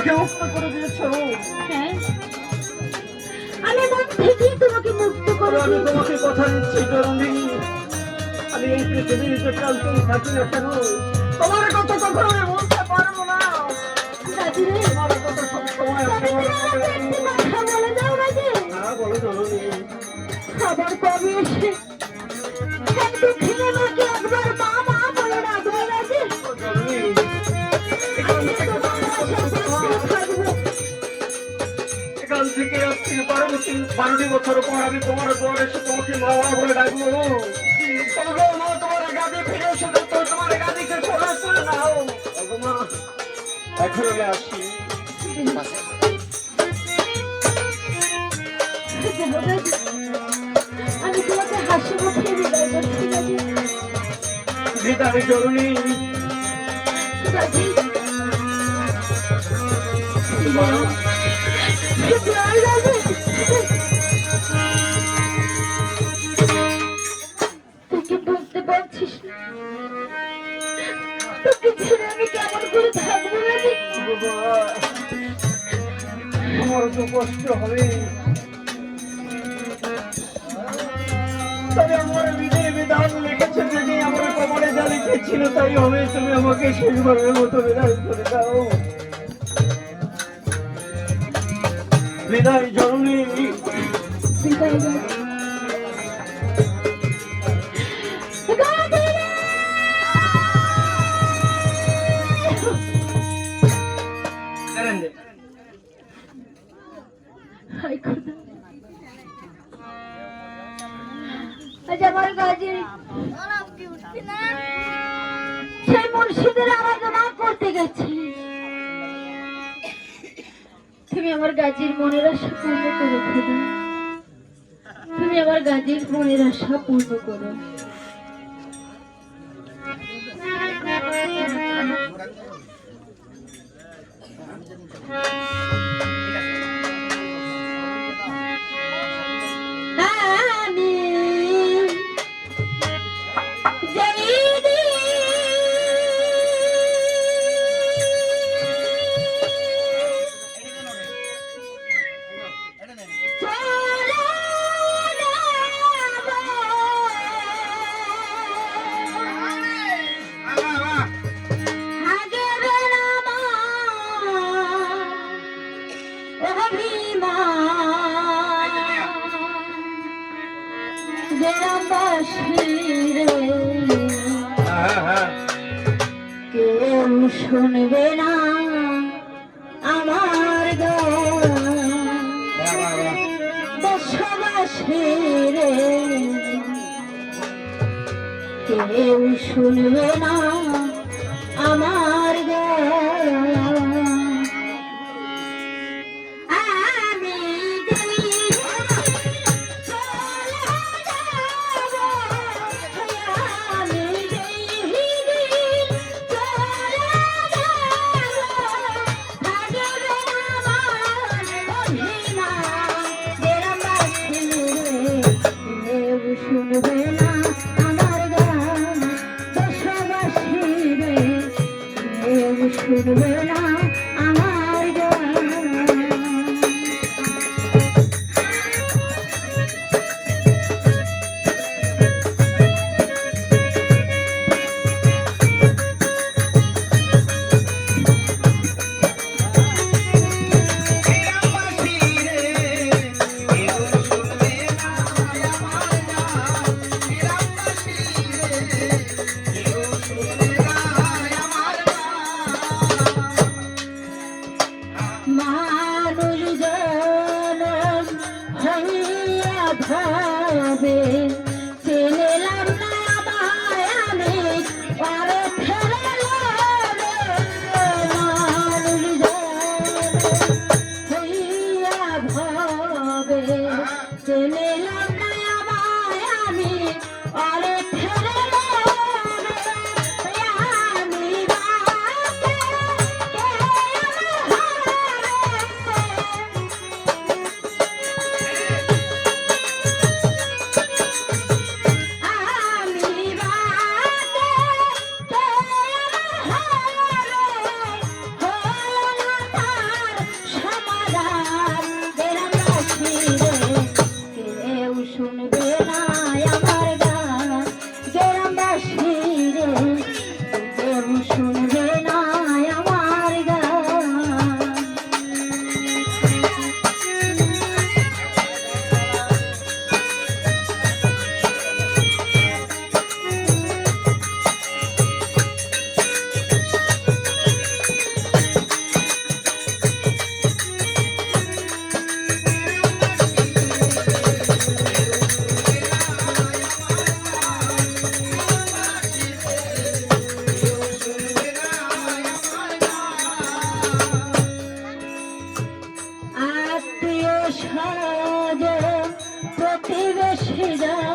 আমাকে মুক্ত করে দিয়েছো। হ্যাঁ, আমি মন থেকেই তোমাকে মুক্ত করে আমি তোমাকে কথা দিচ্ছি জননী, আমি এই পৃথিবীতে চলতেই থাকি না কেন, তোমার কথা কখনো আমি বলতে পারবো না। রাজি রে, তোমার কথা সবসময় তবে তুমি আমাকে একটি কথা বলে দাও রাজি। হ্যাঁ বলো জননী। আবার কবে এসে এক দুঃখিনী মাকে একবার মা মা বলে ডাকবে রাজি। জননী, আমি তোমার আশাতে থাকবো। এখান থেকে আজকে 12টি বছর পর আমি তোমার দুয়ারে এসে তোমাকে মা মা বলে ডাকবো। তবে মা তোমার গাদি ফিরে এসে তোমার গাদিকে সরে চলে নাও। তবে মা এখন আমি আসি। আমি তোমাকে হাসি মুখে বিদায় করছি রাজি। বিদায় জরুরি। রাজি, মা জয় রাজি। তুই কি বুঝতে পারছিস না তোকে ছেড়ে আমি কেমন করে থাকবো রাজি? বাবা, আমার তো কষ্ট হবে, তবে আমার বিধের বিধান লিখেছে, যদি আমার কবরে যা লিখেছিল তাই হবে। তুমি আমাকে শেষবারের মতো বিদায় করে দাও। বিদায় জননী। বিদায় রাজি। হায় খোদা, আজ আমার গাজী সেই মুর্শিদের আরাধনা করতে গেছে। তুমি আমার গাজীর মনের আশা পূর্ণ করো খোদা, তুমি আমার গাজীর মনের আশা পূর্ণ করো। আমি যেদিন চলে কেউ শুনবে না আমার দেশবাসী রে, কেউ শুনবে না আমার শুনবে না আমার গান দেশবাসী রে, কেউ শুনবে না আমার গান। ভাবে চিনলাম না আমায় আমি পরে ফেলে হইয়া ভাবে চিনলাম না আমায় আমি পরে ফেলে এসে যায়